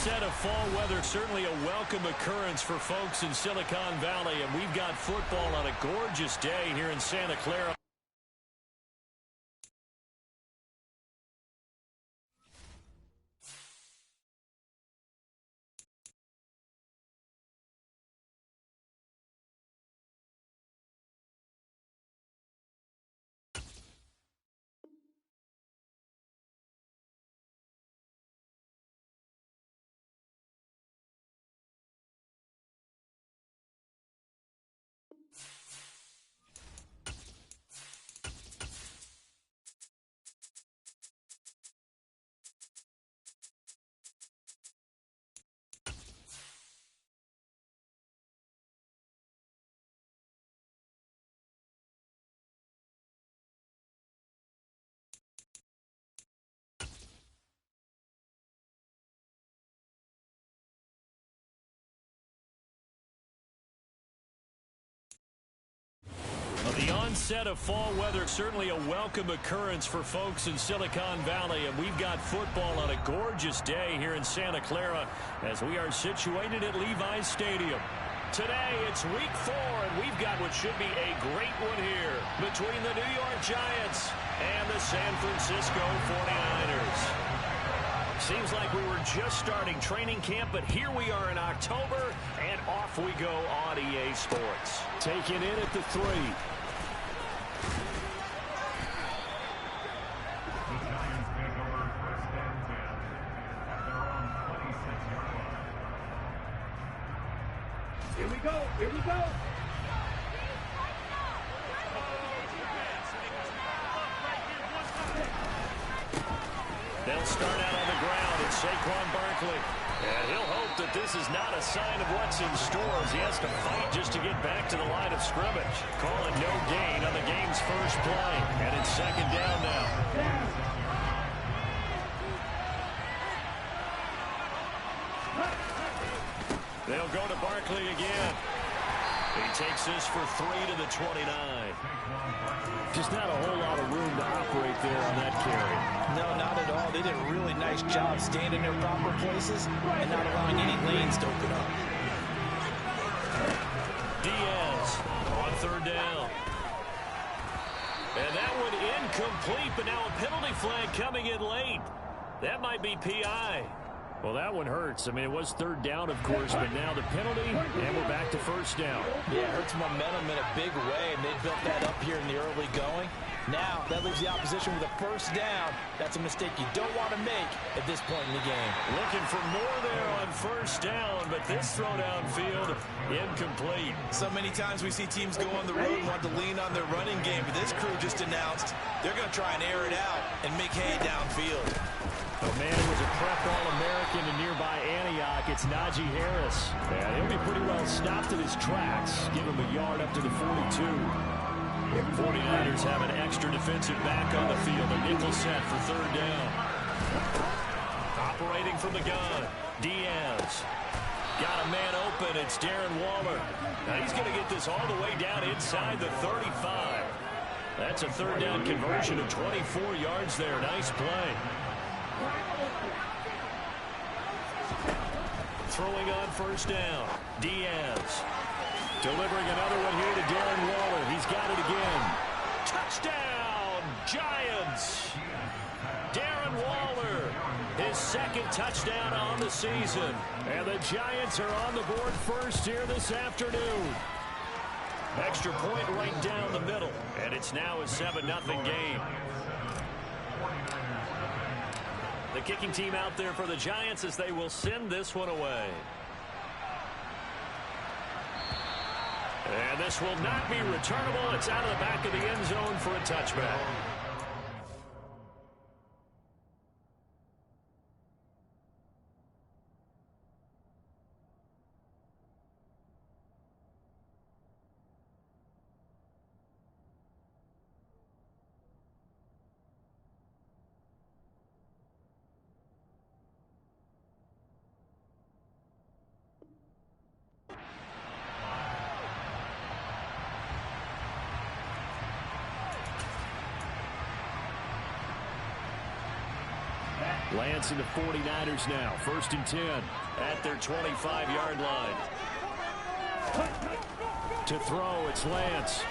onset of fall weather, certainly a welcome occurrence for folks in Silicon Valley, and we've got football on a gorgeous day here in Santa Clara. The onset of fall weather, certainly a welcome occurrence for folks in Silicon Valley, and we've got football on a gorgeous day here in Santa Clara as we are situated at Levi's Stadium. Today, it's week 4, and we've got what should be a great one here between the New York Giants and the San Francisco 49ers. Seems like we were just starting training camp, but here we are in October, and off we go on EA Sports. Taken in at the 3. Here we go. Here we go. They'll start out on the ground. It's Saquon Barkley. And he'll hope that this is not a sign of what's in store as he has to fight just to get back to the line of scrimmage. Call it no gain on the game's first play. And it's second down now. They'll go to Barkley again. He takes this for 3 to the 29. Just not a whole lot of room to operate there on that carry. No, not at all. They did a really nice job staying in their proper places and not allowing any lanes to open up. Diaz on third down. And that one incomplete, but now a penalty flag coming in late. That might be PI. Well, that one hurts. I mean, it was third down, of course, but now the penalty, and we're back to first down. Yeah, it hurts momentum in a big way, and they built that up here in the early going. Now, that leaves the opposition with a first down. That's a mistake you don't want to make at this point in the game. Looking for more there on first down, but this throw downfield, incomplete. So many times we see teams go on the road and want to lean on their running game, but this crew just announced they're going to try and air it out and make hay downfield. Oh, man, it was a prep All-American in nearby Antioch. It's Najee Harris. And he'll be pretty well stopped in his tracks. Give him a yard up to the 42. 49ers have an extra defensive back on the field. A nickel set for third down. Operating from the gun, Diaz. Got a man open. It's Darren Waller. Now he's going to get this all the way down inside the 35. That's a third down conversion of 24 yards there. Nice play. Throwing on first down, Diaz. Delivering another one here to Darren Waller. He's got it again. Touchdown, Giants. Darren Waller, his second touchdown on the season. And the Giants are on the board first here this afternoon. Extra point right down the middle. And it's now a 7-0 game. The kicking team out there for the Giants as they will send this one away. And this will not be returnable. It's out of the back of the end zone for a touchback. Lance and the 49ers now. 1st and 10. At their 25-yard line. To throw, it's Lance.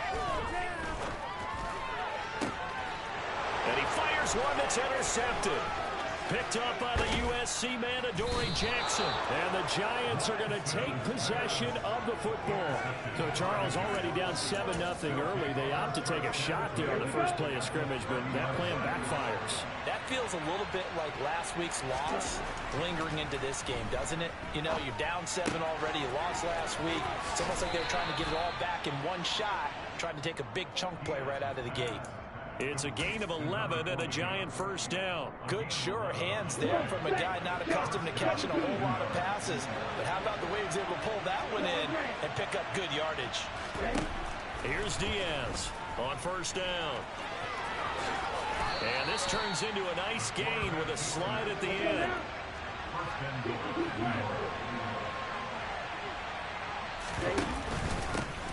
And he fires one that's intercepted. Picked up by the USC man, Adoree Jackson. And the Giants are going to take possession of the football. So Charles already down 7-0 early. They opt to take a shot there on the first play of scrimmage, but that plan backfires. That feels a little bit like last week's loss lingering into this game, doesn't it? You know, you're down 7 already. You lost last week. It's almost like they were trying to get it all back in one shot, trying to take a big chunk play right out of the gate. It's a gain of 11 and a Giant first down. Good, sure hands there from a guy not accustomed to catching a whole lot of passes. But how about the way he was able to pull that one in and pick up good yardage? Here's Diaz on first down. And this turns into a nice gain with a slide at the end.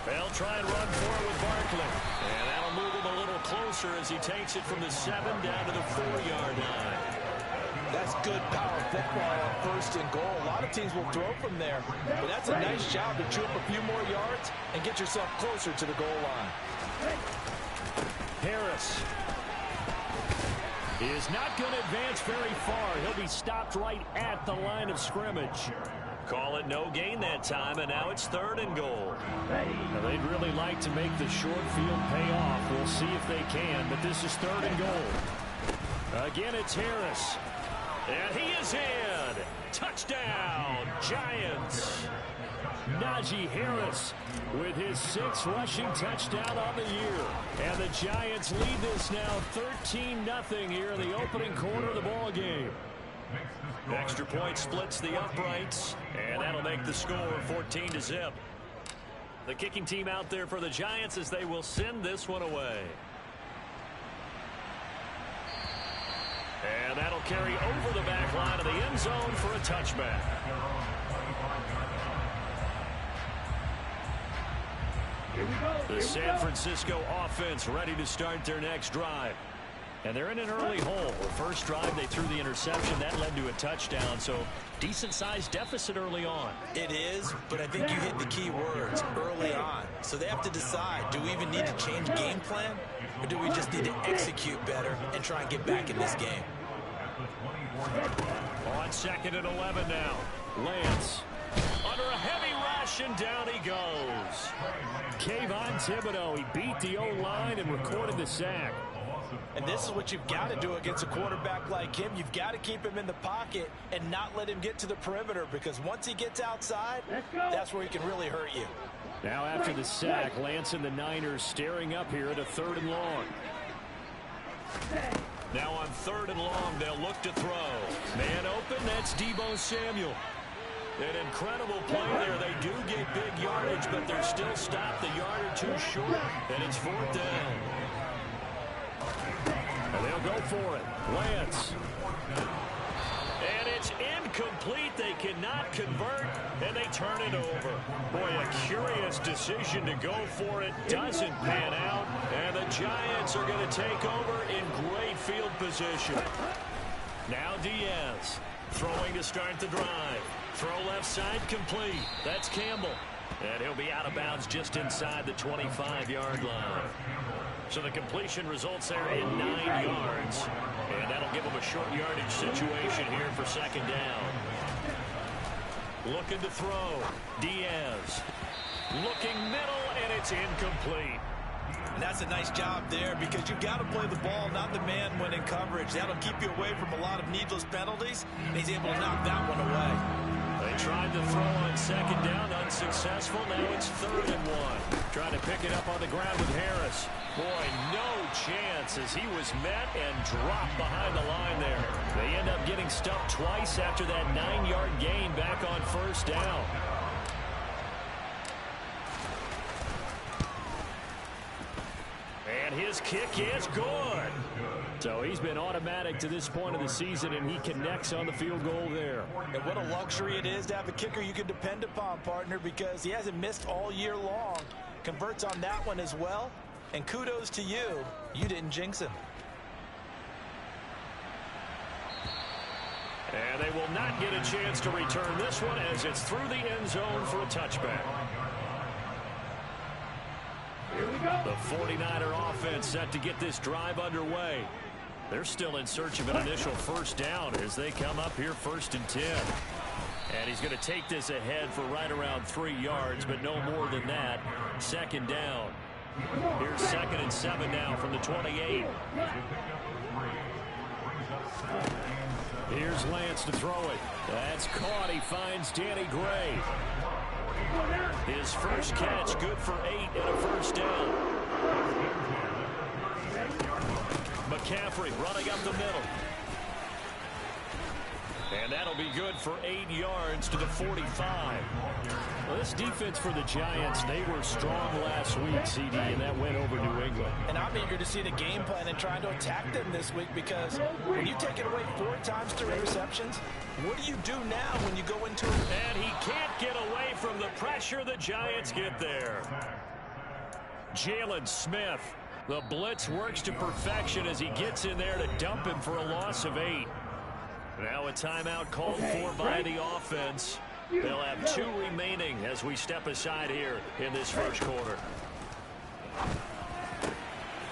They'll try and run for it with Barkley. And that'll move him a little closer as he takes it from the 7 down to the 4-yard line. That's good power football on 1st and goal. A lot of teams will throw from there. But that's a nice job to chew up a few more yards and get yourself closer to the goal line. Harris is not going to advance very far. He'll be stopped right at the line of scrimmage. Call it no gain that time, and now it's 3rd and goal. Now they'd really like to make the short field pay off. We'll see if they can, but this is 3rd and goal. Again, it's Harris. And he is in. Touchdown, Giants. Najee Harris with his 6th rushing touchdown on the year. And the Giants lead this now 13-0 here in the opening quarter of the ball game. Extra point splits the uprights, and that'll make the score 14-0. The kicking team out there for the Giants as they will send this one away. And that'll carry over the back line of the end zone for a touchback. The San Francisco offense ready to start their next drive. And they're in an early hole. The first drive, they threw the interception. That led to a touchdown. So decent-sized deficit early on. It is, but I think you hit the key words, early on. So they have to decide, do we even need to change game plan? Or do we just need to execute better and try and get back in this game? On 2nd and 11 now. Lance under a heavy rush, and down he goes. Kayvon Thibodeau, he beat the O-line and recorded the sack. And this is what you've got to do against a quarterback like him. You've got to keep him in the pocket and not let him get to the perimeter, because once he gets outside, that's where he can really hurt you. Now after the sack, Lance and the Niners staring up here at a 3rd and long. Now on 3rd and long, they'll look to throw. Man open, that's Deebo Samuel. An incredible play there. They do get big yardage, but they're still stopped a yard or 2 short, and it's 4th down. And they'll go for it. Lance. And it's incomplete. They cannot convert, and they turn it over. Boy, a curious decision to go for it. Doesn't pan out, and the Giants are going to take over in great field position. Now Diaz throwing to start the drive. Throw left side complete. That's Campbell. And he'll be out of bounds just inside the 25-yard line. So the completion results there in 9 yards. And that'll give them a short yardage situation here for 2nd down. Looking to throw. Diaz. Looking middle, and it's incomplete. And that's a nice job there, because you've got to play the ball, not the man when in coverage. That'll keep you away from a lot of needless penalties, and he's able to knock that one away. They tried to throw on 2nd down, unsuccessful. Now it's 3rd and 1. Trying to pick it up on the ground with Harris. Boy, no chance as he was met and dropped behind the line there. They end up getting stuffed twice after that 9-yard gain back on 1st down. And his kick is good. So he's been automatic to this point of the season, and he connects on the field goal there. And what a luxury it is to have a kicker you can depend upon, partner, because he hasn't missed all year long. Converts on that one as well. And kudos to you. You didn't jinx him. And they will not get a chance to return this one as it's through the end zone for a touchback. Here we go. The 49er offense set to get this drive underway. They're still in search of an initial first down as they come up here 1st and 10. And he's going to take this ahead for right around 3 yards, but no more than that. 2nd down. Here's 2nd and 7 now from the 28. Here's Lance to throw it. That's caught. He finds Danny Gray. His first catch, good for 8 and a first down. McCaffrey running up the middle. And that'll be good for 8 yards to the 45. Well, this defense for the Giants, they were strong last week, CD, and that went over New England. And I'm eager to see the game plan and trying to attack them this week because when you take it away 4 times through interceptions, what do you do now when you go into it? And he can't get away from the pressure. The Giants get there. Jalen Smith. The blitz works to perfection as he gets in there to dump him for a loss of 8. Now a timeout called for by the offense. They'll have 2 remaining as we step aside here in this first quarter.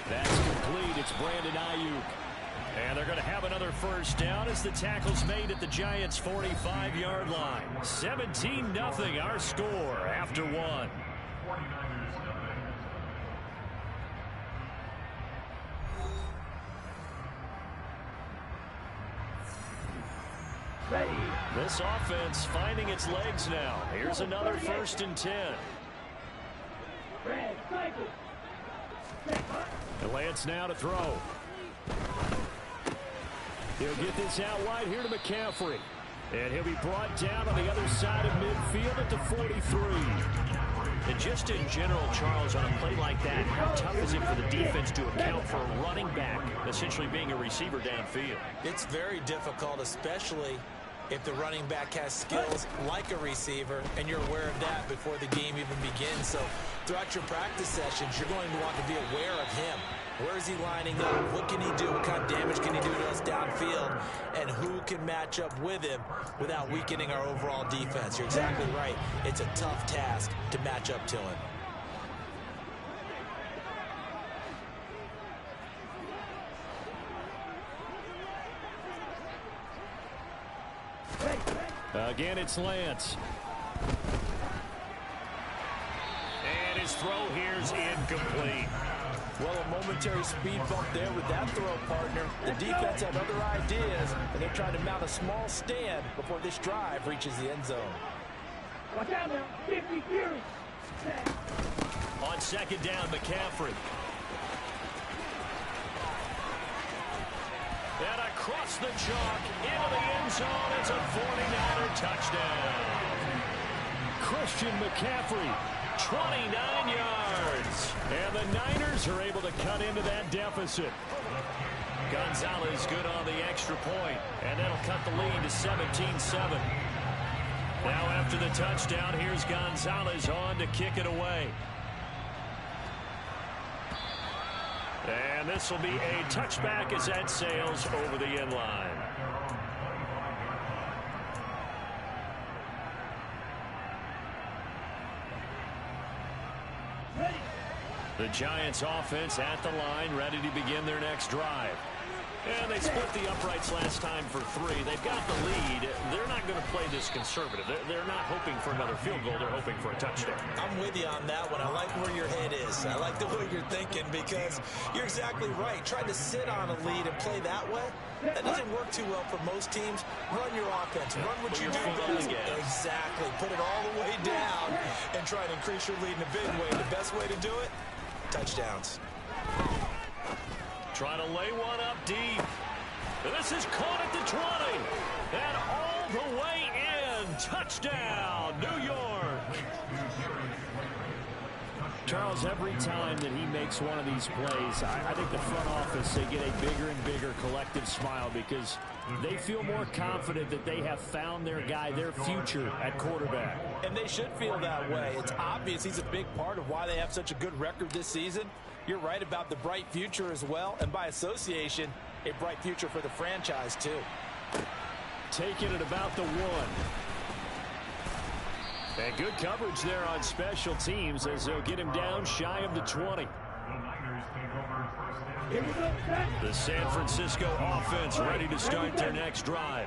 That's complete. It's Brandon Ayuk. And they're going to have another first down as the tackle's made at the Giants' 45-yard line. 17-0 our score after 1. This offense finding its legs now. Here's another 1st and 10. And Lance now to throw. He'll get this out wide here to McCaffrey. And he'll be brought down on the other side of midfield at the 43. And just in general, Charles, on a play like that, how tough is it for the defense to account for a running back essentially being a receiver downfield? It's very difficult, especially if the running back has skills like a receiver, and you're aware of that before the game even begins. So throughout your practice sessions, you're going to want to be aware of him. Where is he lining up? What can he do? What kind of damage can he do to us downfield? And who can match up with him without weakening our overall defense? You're exactly right. It's a tough task to match up to him. Again, it's Lance. And his throw here's incomplete. Well, a momentary speed bump there with that throw, partner. The defense had other ideas, and they're trying to mount a small stand before this drive reaches the end zone. Watch out now. 50 Fury. On 2nd down, McCaffrey. And across the chalk into the end zone. It's a 49er touchdown. Christian McCaffrey, 29 yards. And the Niners are able to cut into that deficit. Gonzalez good on the extra point, and that'll cut the lead to 17-7. Now after the touchdown, here's Gonzalez on to kick it away. And this will be a touchback as that sails over the end line. The Giants offense at the line, ready to begin their next drive. And they split the uprights last time for 3. They've got the lead. They're not going to play this conservative. They're not hoping for another field goal. They're hoping for a touchdown. I'm with you on that one. I like where your head is. I like the way you're thinking because you're exactly right. Trying to sit on a lead and play that way, that doesn't work too well for most teams. Run your offense. Run what you do best. Exactly. Put it all the way down and try to increase your lead in a big way. The best way to do it, touchdowns. Trying to lay one up deep. This is caught at the 20. And all the way in. Touchdown, New York. Charles, every time that he makes one of these plays, I think the front office, they get a bigger and bigger collective smile because they feel more confident that they have found their guy, their future at quarterback. And they should feel that way. It's obvious he's a big part of why they have such a good record this season. You're right about the bright future as well, and by association, a bright future for the franchise too. take it at about the 1. And good coverage there on special teams as they'll get him down shy of the 20. The San Francisco offense ready to start their next drive.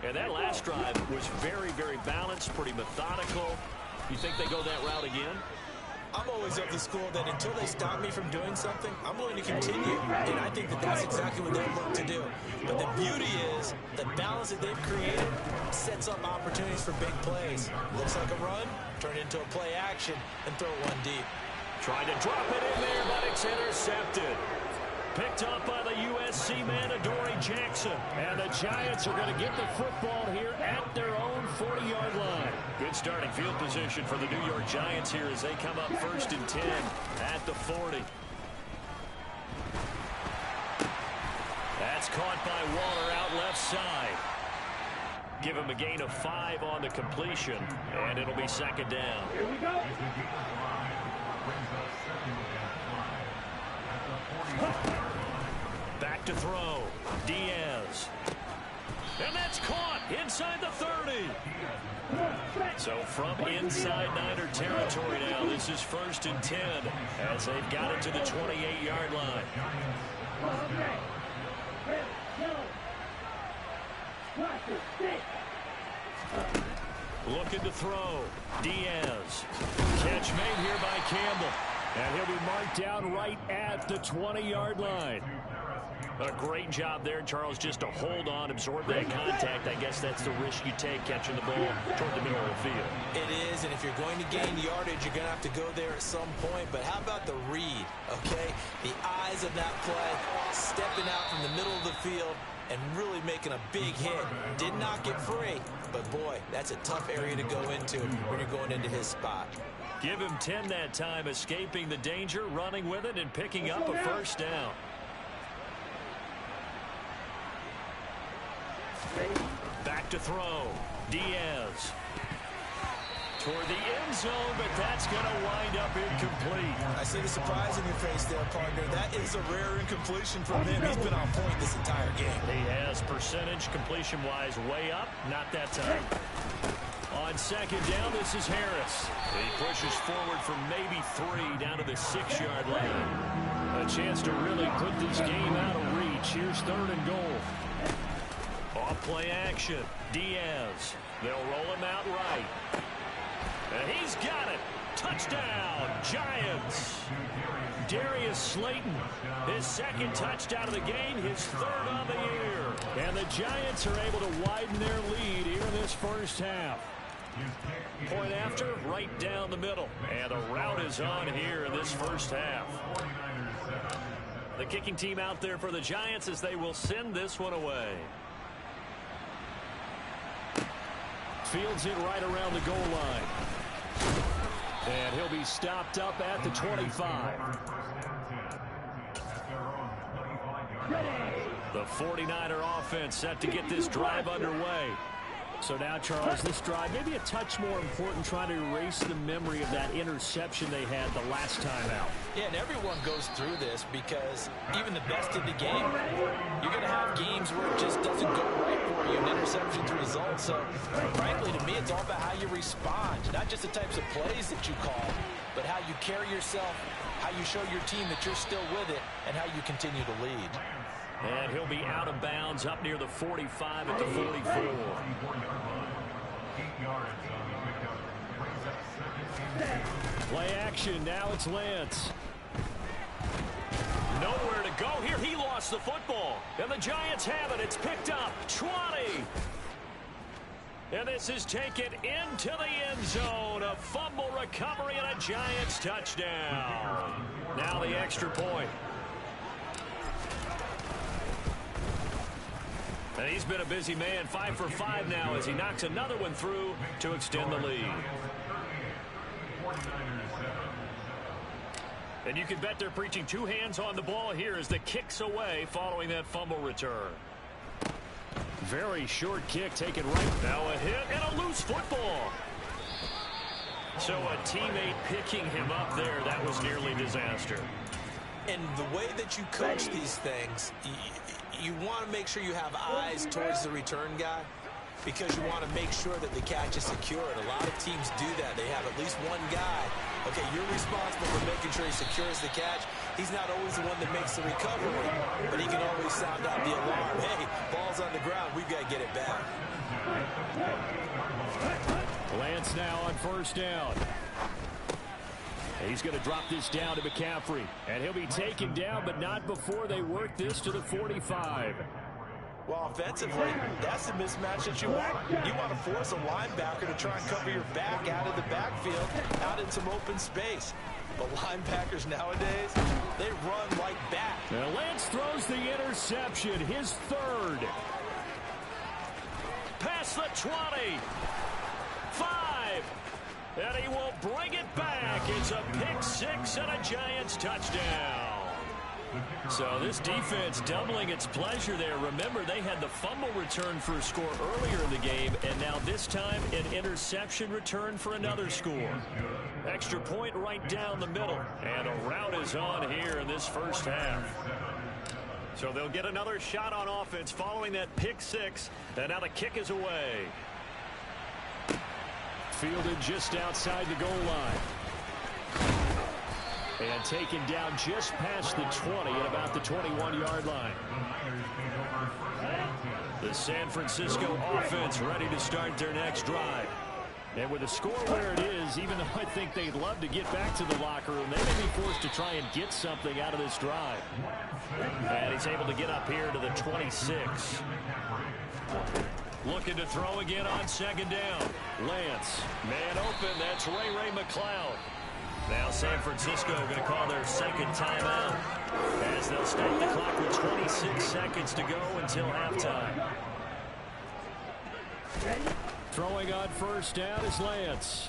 And that last drive was very, very balanced, pretty methodical. You think they go that route again? I'm always of the school that until they stop me from doing something, I'm willing to continue. And I think that that's exactly what they've looked to do. But the beauty is the balance that they've created sets up opportunities for big plays. Looks like a run, turn into a play action, and throw one deep. Trying to drop it in there, but it's intercepted. Picked up by the USC man, Adoree Jackson. And the Giants are going to get the football here at their own 40-yard line. Good starting field position for the New York Giants here as they come up 1st and 10 at the 40. That's caught by Waller out left side. Give him a gain of 5 on the completion, and it'll be 2nd down. Here we go. Back to throw. Diaz. And that's caught inside the 30. So from inside Niner territory now, this is 1st and 10 as they've got it to the 28-yard line. Looking to throw. Diaz. Catch made here by Campbell. And he'll be marked down right at the 20-yard line. A great job there, Charles, just to hold on, absorb that contact. I guess that's the risk you take catching the ball toward the middle of the field. It is, and if you're going to gain yardage, you're going to have to go there at some point. But how about the read, okay? The eyes of that play, stepping out from the middle of the field and really making a big hit. Did not get free, but boy, that's a tough area to go into when you're going into his spot. Give him 10 that time, escaping the danger, running with it, and picking up a 1st down. Back to throw. Diaz. Toward the end zone, but that's going to wind up incomplete. I see the surprise in your face there, partner. That is a rare incompletion from him. He's been on point this entire game. He has percentage completion-wise way up. Not that time. On 2nd down, this is Harris. He pushes forward for maybe 3 down to the 6-yard line. A chance to really put this game out of reach. Here's 3rd and goal. Off play action. Diaz. They'll roll him out right. And he's got it. Touchdown, Giants. Darius Slayton, his 2nd touchdown of the game, his 3rd on the year. And the Giants are able to widen their lead here in this 1st half. Point after, right down the middle. And the route is on here in this 1st half. The kicking team out there for the Giants as they will send this one away. Fields it right around the goal line. And he'll be stopped up at the 25. The 49er offense set to get this drive underway. So now, Charles, this drive maybe a touch more important, trying to erase the memory of that interception they had the last time out. Yeah, and everyone goes through this because even the best in the game, you're going to have games where it just doesn't go right for you, and interceptions result. So, frankly, to me, it's all about how you respond, not just the types of plays that you call, but how you carry yourself, how you show your team that you're still with it, and how you continue to lead. And he'll be out of bounds up near the 45 at the 44. Play action. Now it's Lance. Nowhere to go here. He lost the football. And the Giants have it. It's picked up. 20. And this is taken into the end zone. A fumble recovery and a Giants touchdown. Now the extra point. And he's been a busy man, 5 for 5 now as he knocks another one through to extend the lead. And you can bet they're preaching 2 hands on the ball here as the kick's away following that fumble return. Very short kick taken right. Now a hit and a loose football. So a teammate picking him up there, that was nearly disaster. And the way that you coach these things, you want to make sure you have eyes towards the return guy. because you want to make sure that the catch is secured. A lot of teams do that. They have at least one guy. Okay, you're responsible for making sure he secures the catch. He's not always the one that makes the recovery, but he can always sound out the alarm. Hey, ball's on the ground. We've got to get it back. Lance now on first down. He's going to drop this down to McCaffrey, and he'll be taken down, but not before they work this to the 45. Well, offensively, that's the mismatch that you want. You want to force a linebacker to try and cover your back out of the backfield, out in some open space. But linebackers nowadays, they run like that. Now Lance throws the interception, his third. Past the 20. 5. And he will bring it back. It's a pick six and a Giants touchdown. So this defense doubling its pleasure there. Remember, they had the fumble return for a score earlier in the game, and now this time an interception return for another score. Extra point right down the middle, and a rout is on here in this first half. So they'll get another shot on offense following that pick six, and now the kick is away. Fielded just outside the goal line. And taken down just past the 20 at about the 21-yard line. The San Francisco offense ready to start their next drive. And with the score where it is, even though I think they'd love to get back to the locker room, they may be forced to try and get something out of this drive. And he's able to get up here to the 26. Looking to throw again on second down. Lance, man open, that's Ray McCloud. Now San Francisco going to call their second timeout as they'll start the clock with 26 seconds to go until halftime. Throwing on first down is Lance.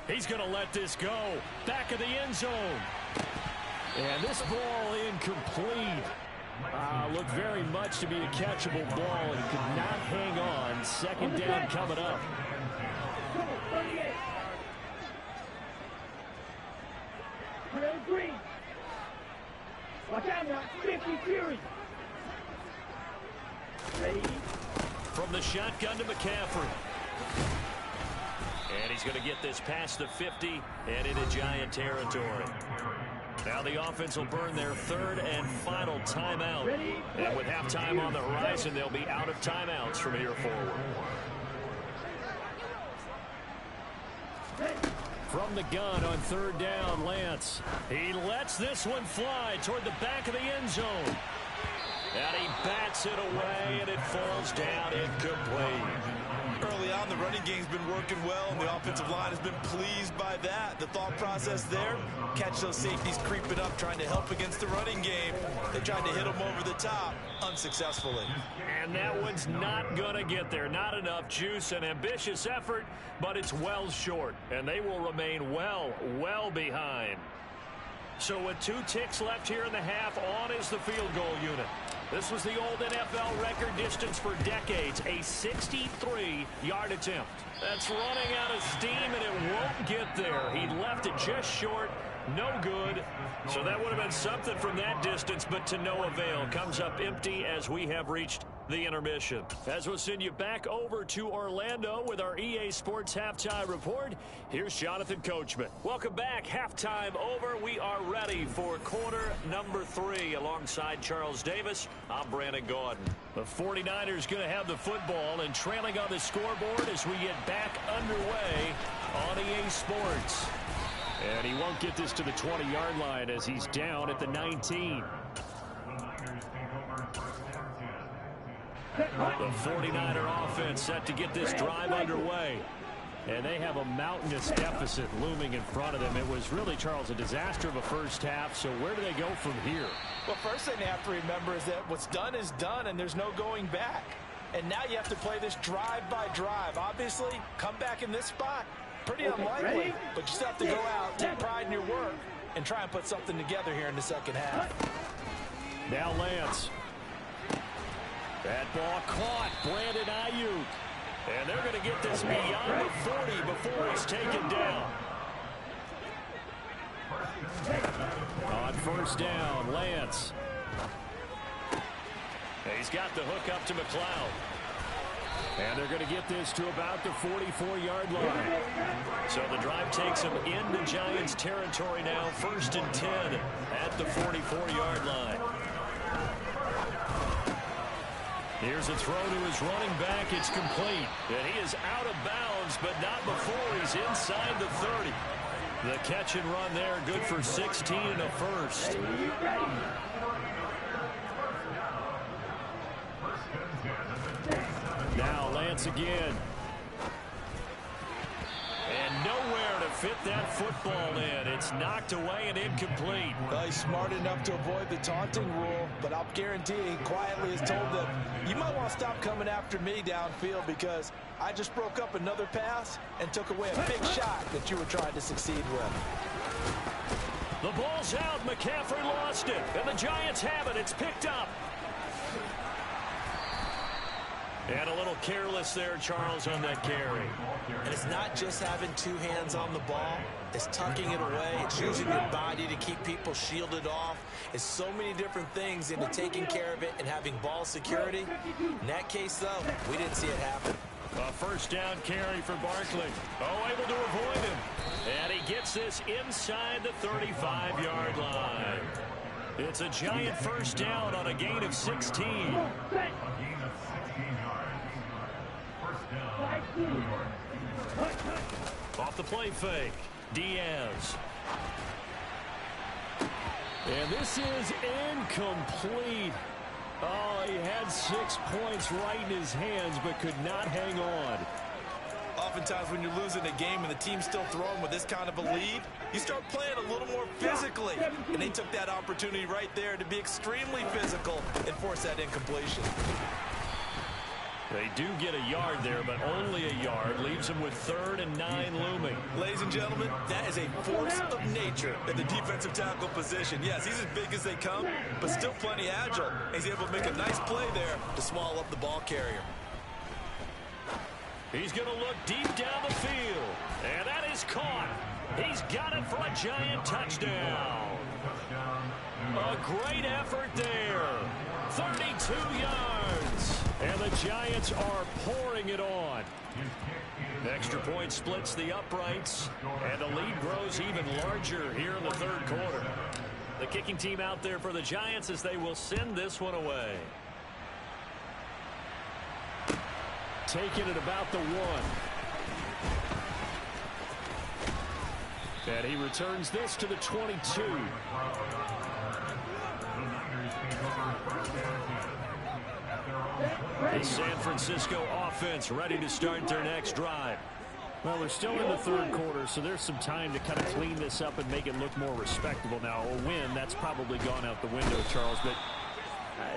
He's going to let this go. Back of the end zone. And this ball incomplete. Looked very much to be a catchable ball and could not hang on. Second down coming up. Green. Watch out now, 50 Fury. Ready? From the shotgun to McCaffrey. And he's going to get this past the 50 and into Giant territory. Now the offense will burn their third and final timeout. And with halftime on the horizon, they'll be out of timeouts from here forward. From the gun on third down, Lance. He lets this one fly toward the back of the end zone. And he bats it away, and it falls down incomplete. Early on, the running game's been working well, and the offensive line has been pleased by that. The thought process there, catch those safeties creeping up, trying to help against the running game. They tried to hit them over the top, unsuccessfully. And that one's not going to get there. Not enough juice, an ambitious effort, but it's well short. And they will remain well behind. So with 2 ticks left here in the half, on is the field goal unit. This was the old NFL record distance for decades, a 63-yard attempt. That's running out of steam, and it won't get there. He left it just short, no good. So that would have been something from that distance, but to no avail. Comes up empty as we have reached the intermission. As we'll send you back over to Orlando with our EA Sports Halftime Report, here's Jonathan Coachman. Welcome back. Halftime over. We are ready for quarter number 3 alongside Charles Davis. I'm Brandon Gaudin. The 49ers going to have the football and trailing on the scoreboard as we get back underway on EA Sports. And he won't get this to the 20-yard line as he's down at the 19. The 49er offense set to get this drive underway. And they have a mountainous deficit looming in front of them. It was really, Charles, a disaster of a first half. So where do they go from here? Well, first thing they have to remember is that what's done is done, and there's no going back. And now you have to play this drive by drive. Obviously, come back in this spot. Pretty unlikely, but you still have to go out, take pride in your work, and try and put something together here in the second half. Now Lance. That ball caught. Brandon Ayuk. And they're going to get this beyond the 40 before he's taken down. On first down, Lance. He's got the hook up to McCloud. And they're going to get this to about the 44-yard line. So the drive takes them into Giants territory now, 1st and 10 at the 44-yard line. Here's a throw to his running back. It's complete. And he is out of bounds, but not before he's inside the 30. The catch and run there, good for 16 and a first. Now Lance again. And nowhere to fit that football in. It's knocked away and incomplete. Well, he's smart enough to avoid the taunting rule, but I'll guarantee he quietly has told them, you might want to stop coming after me downfield because I just broke up another pass and took away a big shot that you were trying to succeed with. The ball's out. McCaffrey lost it. And the Giants have it. It's picked up. And a little careless there, Charles, on that carry. And it's not just having two hands on the ball. It's tucking it away. It's using your body to keep people shielded off. It's so many different things into taking care of it and having ball security. In that case, though, we didn't see it happen. A first down carry for Barkley. Oh, able to avoid him. And he gets this inside the 35-yard line. It's a Giant first down on a gain of 16. Off the play fake. Diaz. And this is incomplete. Oh, he had 6 points right in his hands, but could not hang on. Oftentimes when you're losing a game and the team's still throwing with this kind of a lead, you start playing a little more physically. And they took that opportunity right there to be extremely physical and force that incompletion. They do get a yard there, but only a yard. Leaves them with 3rd and 9 looming. Ladies and gentlemen, that is a force of nature in the defensive tackle position. Yes, he's as big as they come, but still plenty agile. He's able to make a nice play there to swallow up the ball carrier. He's going to look deep down the field. And that is caught. He's got it for a Giant touchdown. A great effort there. 32 yards. And the Giants are pouring it on. The extra point splits the uprights. And the lead grows even larger here in the 3rd quarter. The kicking team out there for the Giants as they will send this one away. Taking it about the 1. And he returns this to the 22. The San Francisco offense ready to start their next drive. Well, we're still in the 3rd quarter, so there's some time to kind of clean this up and make it look more respectable. Now, a win, that's probably gone out the window, Charles, but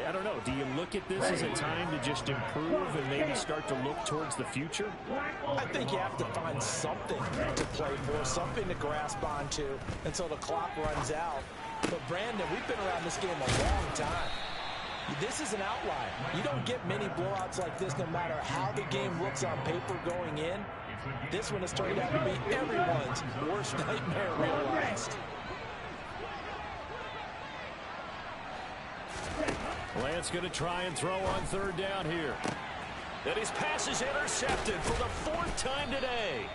I don't know. Do you look at this as a time to just improve and maybe start to look towards the future? I think you have to find something to play for, something to grasp onto until the clock runs out. But, Brandon, we've been around this game a long time. This is an outlier. You don't get many blowouts like this no matter how the game looks on paper going in. This one has turned out to be everyone's worst nightmare realized. Lance going to try and throw on 3rd down here. And his pass is intercepted for the 4th time today.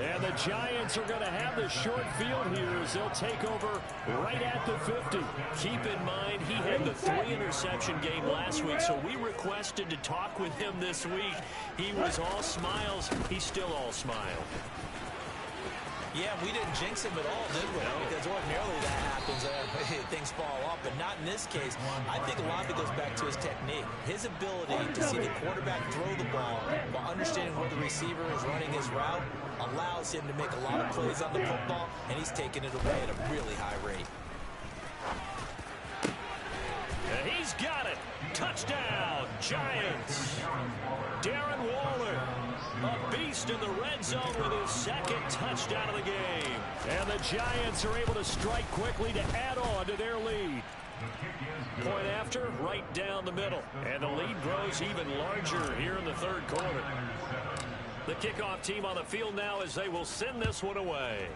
And the Giants are going to have the short field here as they'll take over right at the 50. Keep in mind, he had the 3-interception game last week, so we requested to talk with him this week. He was all smiles. He's still all smile. Yeah, we didn't jinx him at all, did we? No. Because ordinarily that happens, things fall off, but not in this case. I think a lot of it goes back to his technique. His ability to see the quarterback throw the ball while understanding where the receiver is running his route allows him to make a lot of plays on the football, and he's taking it away at a really high rate. And he's got it. Touchdown, Giants. Darren Waller, a beast in the red zone with his 2nd touchdown of the game. And the Giants are able to strike quickly to add on to their lead. Point after, right down the middle. And the lead grows even larger here in the 3rd quarter. The kickoff team on the field now as they will send this one away.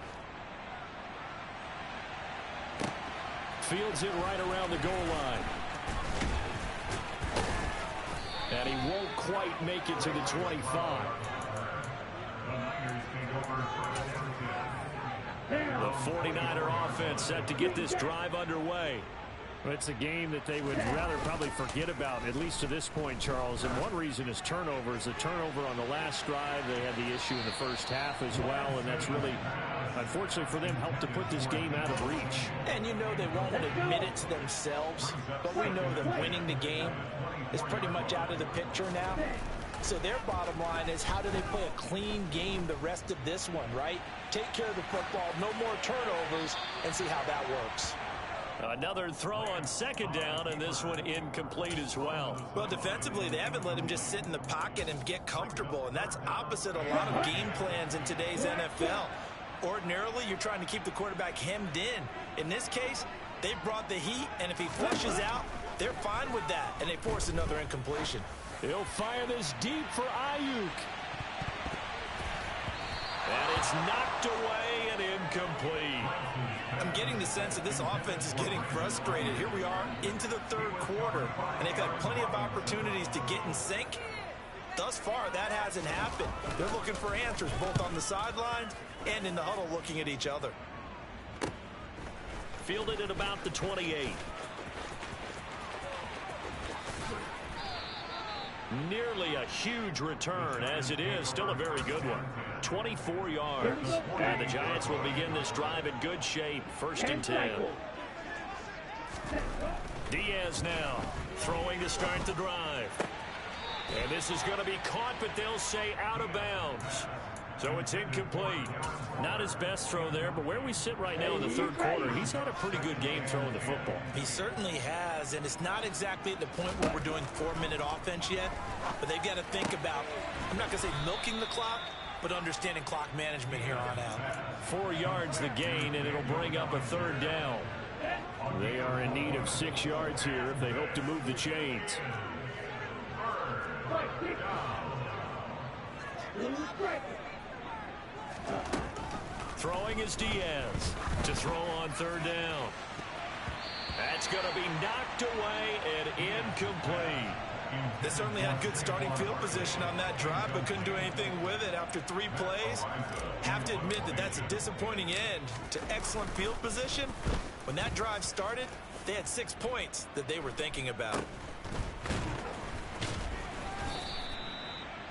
Fields it right around the goal line. And he won't quite make it to the 25. The 49er offense set to get this drive underway. Well, it's a game that they would rather probably forget about, at least to this point, Charles. And one reason is turnovers. A turnover on the last drive. They had the issue in the first half as well, and that's really, unfortunately for them, helped to put this game out of reach. And you know they won't admit it to themselves, but we know that winning the game is pretty much out of the picture now. So their bottom line is, how do they play a clean game the rest of this one, right? Take care of the football, no more turnovers, and see how that works. Another throw on second down, and this one incomplete as well. Well, defensively, they haven't let him just sit in the pocket and get comfortable, and that's opposite a lot of game plans in today's NFL. Ordinarily, you're trying to keep the quarterback hemmed in. In this case, they brought the heat, and if he flushes out, they're fine with that, and they force another incompletion. He'll fire this deep for Ayuk. And it's knocked away and incomplete. I'm getting the sense that this offense is getting frustrated. Here we are into the third quarter, and they've had plenty of opportunities to get in sync. Thus far, that hasn't happened. They're looking for answers both on the sidelines and in the huddle looking at each other. Fielded at about the 28. Nearly a huge return, as it is still a very good one. 24 yards. And the Giants will begin this drive in good shape. 1st and 10. Diaz now throwing to start the drive. And this is going to be caught, but they'll say out of bounds. So it's incomplete. Not his best throw there, but where we sit right now in the third quarter, he's had a pretty good game throwing the football. He certainly has, and it's not exactly at the point where we're doing 4-minute offense yet, but they've got to think about, I'm not going to say milking the clock, but understanding clock management here on out. 4 yards the gain, and it'll bring up a 3rd down. They are in need of 6 yards here if they hope to move the chains. Throwing is Diaz to throw on 3rd down. That's going to be knocked away and incomplete. They certainly had good starting field position on that drive, but couldn't do anything with it after 3 plays. Have to admit that that's a disappointing end to excellent field position. When that drive started, they had 6 points that they were thinking about.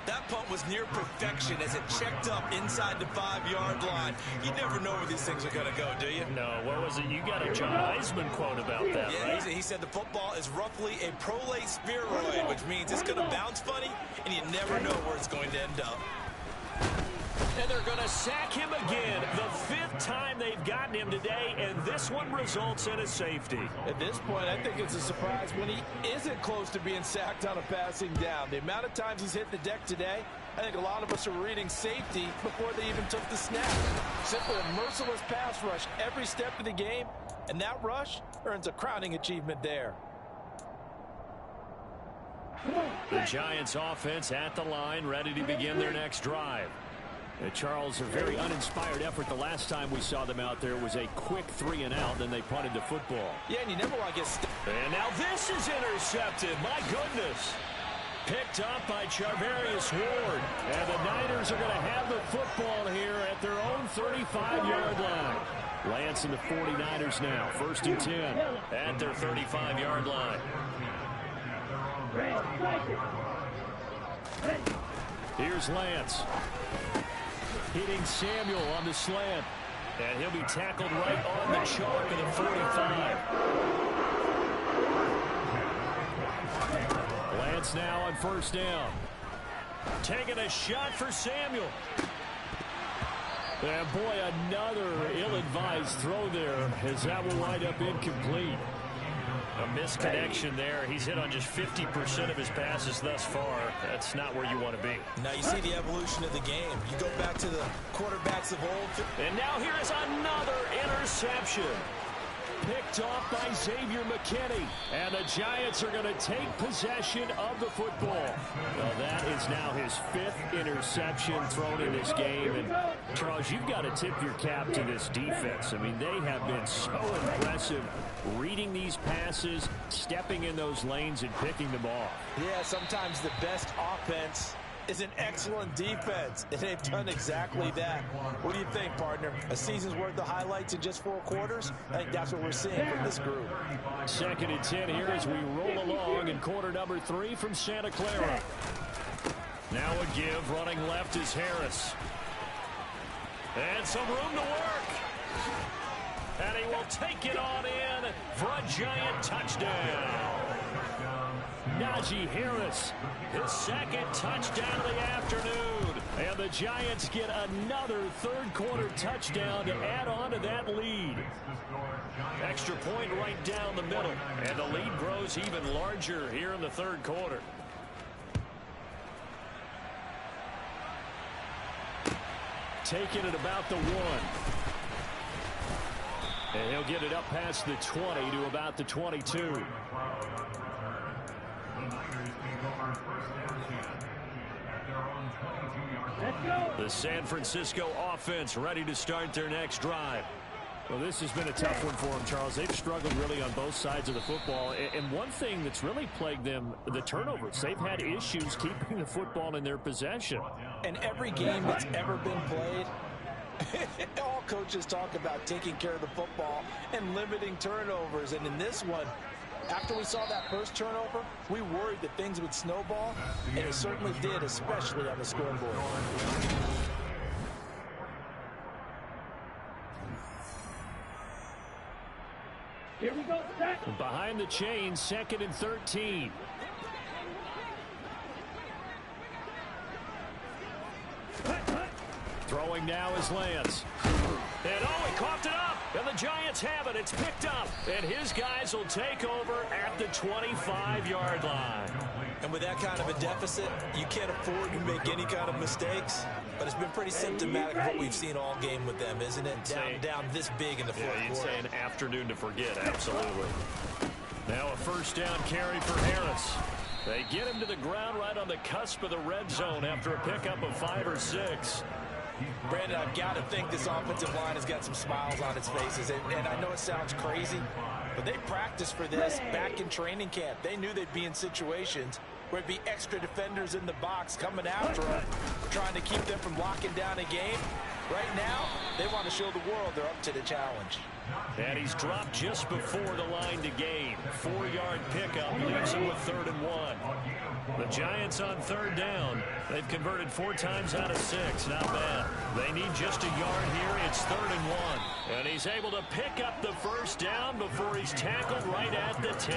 That punt was near perfection as it checked up inside the 5-yard line. You never know where these things are going to go, do you? No, what was it? You got a John Heisman quote about that, yeah, right? He said the football is roughly a prolate spheroid, which means it's going to bounce funny, and you never know where it's going to end up. And they're going to sack him again. The 5th time they've gotten him today, and this one results in a safety. At this point, I think it's a surprise when he isn't close to being sacked on a passing down. The amount of times he's hit the deck today, I think a lot of us are reading safety before they even took the snap. Simply a merciless pass rush every step of the game, and that rush earns a crowning achievement there. The Giants offense at the line, ready to begin their next drive. Charles, a very uninspired effort the last time we saw them out there was a quick 3-and-out, then they punted the football. Yeah, and you never want to get and now this is intercepted. My goodness. Picked up by Charvarius Ward. And the Niners are going to have the football here at their own 35-yard line. Lance and the 49ers now. 1st and 10. At their 35-yard line. Here's Lance. Hitting Samuel on the slant. And he'll be tackled right on the chalk of the 45. Lance now on 1st down. Taking a shot for Samuel. And boy, another ill-advised throw there as that will wind up incomplete. A misconnection there. He's hit on just 50% of his passes thus far. That's not where you want to be. Now you see the evolution of the game. You go back to the quarterbacks of old. And now here is another interception. picked off by Xavier McKinney. And the Giants are going to take possession of the football. Well, that is now his 5th interception thrown in this game. And, Charles, you've got to tip your cap to this defense. I mean, they have been so impressive reading these passes, stepping in those lanes, and picking them off. Yeah, sometimes the best offense is an excellent defense, and they've done exactly that. What do you think, partner? A season's worth of highlights in just 4 quarters? I think that's what we're seeing from this group. 2nd and 10 here as we roll along in quarter number 3 from Santa Clara. Now a give, running left is Harris. And some room to work. And he will take it on in for a Giant touchdown. Najee Harris, his 2nd touchdown of the afternoon. And the Giants get another 3rd quarter touchdown to add on to that lead. Extra point right down the middle. And the lead grows even larger here in the 3rd quarter. Taking it about the 1. And he'll get it up past the 20 to about the 22. The San Francisco offense ready to start their next drive. Well, this has been a tough one for them, Charles. They've struggled really on both sides of the football. And one thing that's really plagued them, the turnovers. They've had issues keeping the football in their possession. And every game that's ever been played, all coaches talk about taking care of the football and limiting turnovers. And in this one, after we saw that first turnover, we worried that things would snowball, and it certainly did, especially on the scoreboard. Here we go, set. Behind the chains, 2nd and 13. Throwing now is Lance. And he coughed it up. And the Giants have it. It's picked up. And his guys will take over at the 25-yard line. And with that kind of a deficit, you can't afford to make any kind of mistakes. But it's been pretty symptomatic of what we've seen all game with them, isn't it? Down this big in the 4th quarter. You'd say an afternoon to forget, absolutely. Now a 1st down carry for Harris. They get him to the ground right on the cusp of the red zone after a pickup of 5 or 6. Brandon, I've got to think this offensive line has got some smiles on its faces. And I know it sounds crazy, but they practiced for this back in training camp. They knew they'd be in situations where it'd be extra defenders in the box coming after them, trying to keep them from locking down a game. Right now, they want to show the world they're up to the challenge. And he's dropped just before the line to gain. 4-yard pickup leaves him with 3rd and 1. The Giants on 3rd down. They've converted 4 times out of 6. Not bad. They need just a yard here. It's 3rd and 1. And he's able to pick up the 1st down before he's tackled right at the 10.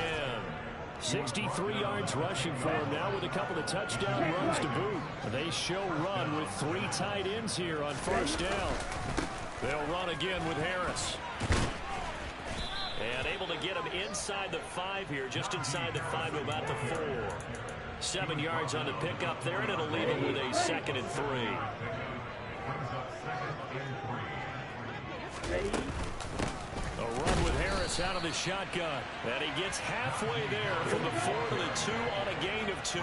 63 yards rushing for him now with a couple of touchdown runs to boot. They show run with 3 tight ends here on 1st down. They'll run again with Harris. And able to get him inside the 5 here, just inside the 5 to about the 4. 7 yards on the pickup there, and it'll leave him with a 2nd and 3. A run with Harris out of the shotgun. And he gets halfway there from the 4 to the 2 on a gain of 2.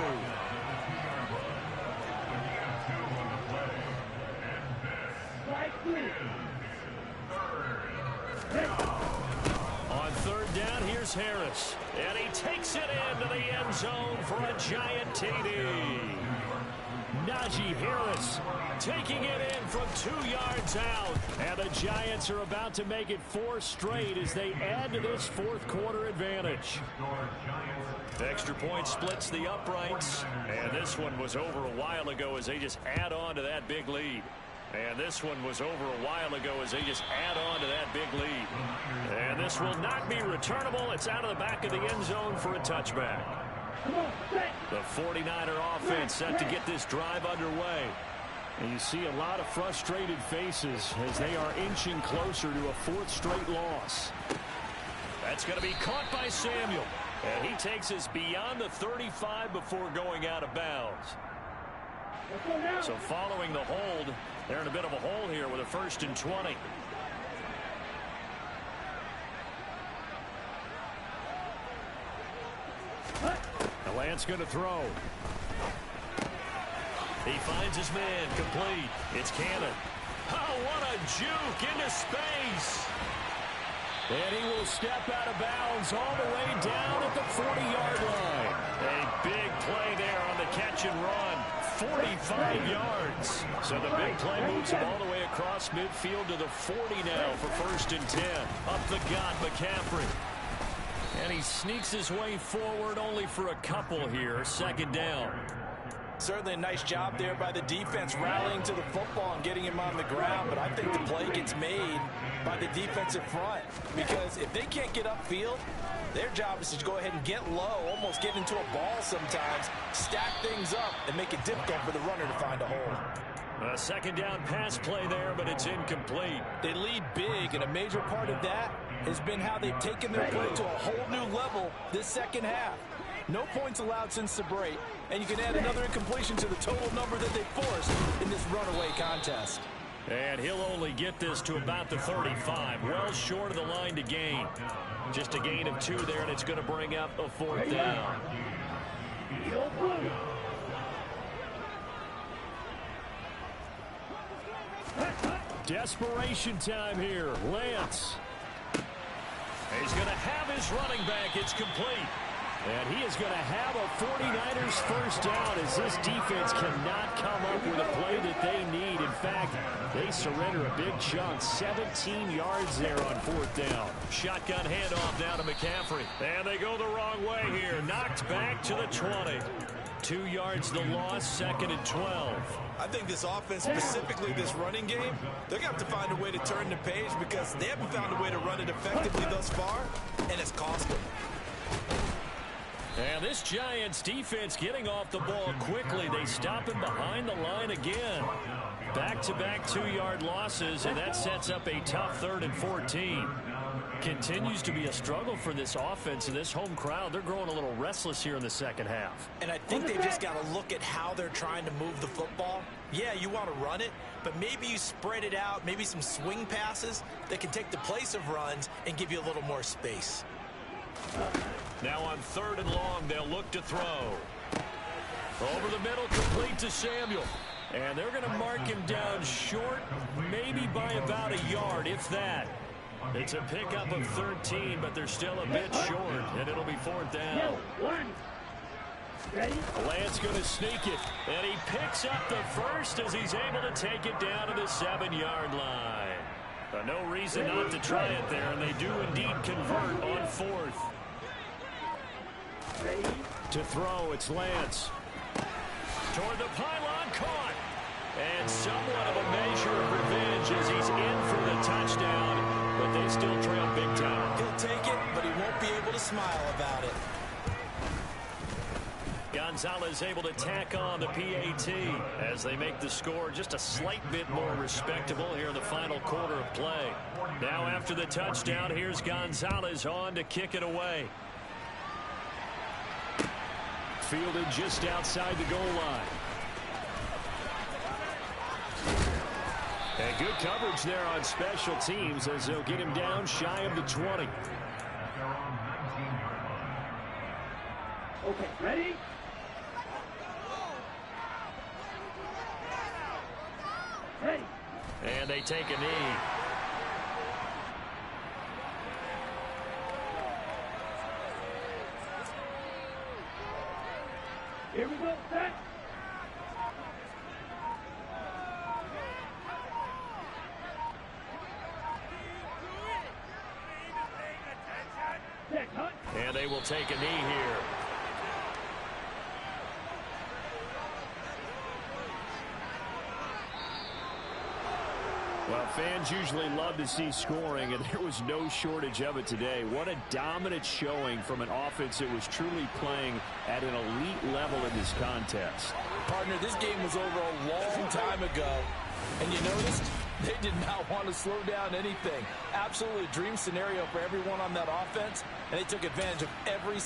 On 3rd down, here's Harris. And he takes it into the end zone for a Giant TD. Najee Harris taking it in from 2 yards out. And the Giants are about to make it 4 straight as they add to this 4th quarter advantage. Extra point splits the uprights. And this one was over a while ago as they just add on to that big lead. And this one was over a while ago as they just add on to that big lead. And this will not be returnable. It's out of the back of the end zone for a touchback. The 49er offense set to get this drive underway. And you see a lot of frustrated faces as they are inching closer to a 4th straight loss. That's going to be caught by Samuel. And he takes us beyond the 35 before going out of bounds. So following the hold, they're in a bit of a hole here with a 1st and 20. Lance going to throw. He finds his man, complete. It's Cannon. Oh, what a juke into space. And he will step out of bounds all the way down at the 40-yard line. A big play there on the catch and run. 45 yards. So the big play moves him all the way across midfield to the 40 now for 1st and 10. Up the gut, McCaffrey. And he sneaks his way forward only for a couple here. 2nd down. Certainly a nice job there by the defense rallying to the football and getting him on the ground, but I think the play gets made by the defensive front because if they can't get upfield, their job is to go ahead and get low, almost get into a ball sometimes, stack things up, and make it difficult for the runner to find a hole. A 2nd down pass play there, but it's incomplete. They lead big, and a major part of that has been how they've taken their play to a whole new level this second half. No points allowed since the break, and you can add another incompletion to the total number that they forced in this runaway contest. And he'll only get this to about the 35, well short of the line to gain. Just a gain of 2 there, and it's going to bring up a 4th down. Desperation time here. Lance. He's going to have his running back. It's complete. And he is going to have a 49ers 1st down as this defense cannot come up with a play that they need. In fact, they surrender a big chunk. 17 yards there on 4th down. Shotgun handoff now to McCaffrey. And they go the wrong way here. Knocked back to the 20. 2 yards the loss, 2nd and 12. I think this offense, specifically this running game, they're going to have to find a way to turn the page because they haven't found a way to run it effectively thus far, and it's cost them. And this Giants defense getting off the ball quickly. They stop him behind the line again. Back-to-back 2-yard losses, and that sets up a tough 3rd and 14. Continues to be a struggle for this offense and this home crowd. They're growing a little restless here in the second half. And I think they've just got to look at how they're trying to move the football. Yeah, you want to run it, but maybe you spread it out, maybe some swing passes that can take the place of runs and give you a little more space. Now on 3rd and long, they'll look to throw. Over the middle, complete to Samuel. And they're going to mark him down short, maybe by about a yard, if that. It's a pickup of 13, but they're still a bit short, and it'll be 4th down. Lance going to sneak it, and he picks up the first as he's able to take it down to the 7-yard line. But no reason not to try it there, and they do indeed convert on 4th. To throw, it's Lance. Toward the pylon, caught. And somewhat of a measure of revenge as he's in for the touchdown, but they still trail big time. He'll take it, but he won't be able to smile about it. Gonzalez able to tack on the PAT as they make the score just a slight bit more respectable here in the final quarter of play. Now after the touchdown, here's Gonzalez on to kick it away. Fielded just outside the goal line. And good coverage there on special teams as they'll get him down shy of the 20. Okay, ready? Ready. And they take a knee. Here we go, set. And they will take a knee here. Well, fans usually love to see scoring, and there was no shortage of it today. What a dominant showing from an offense that was truly playing at an elite level in this contest. Partner, this game was over a long time ago, and you noticed they did not want to slow down anything. Absolutely a dream scenario for everyone on that offense, and they took advantage of every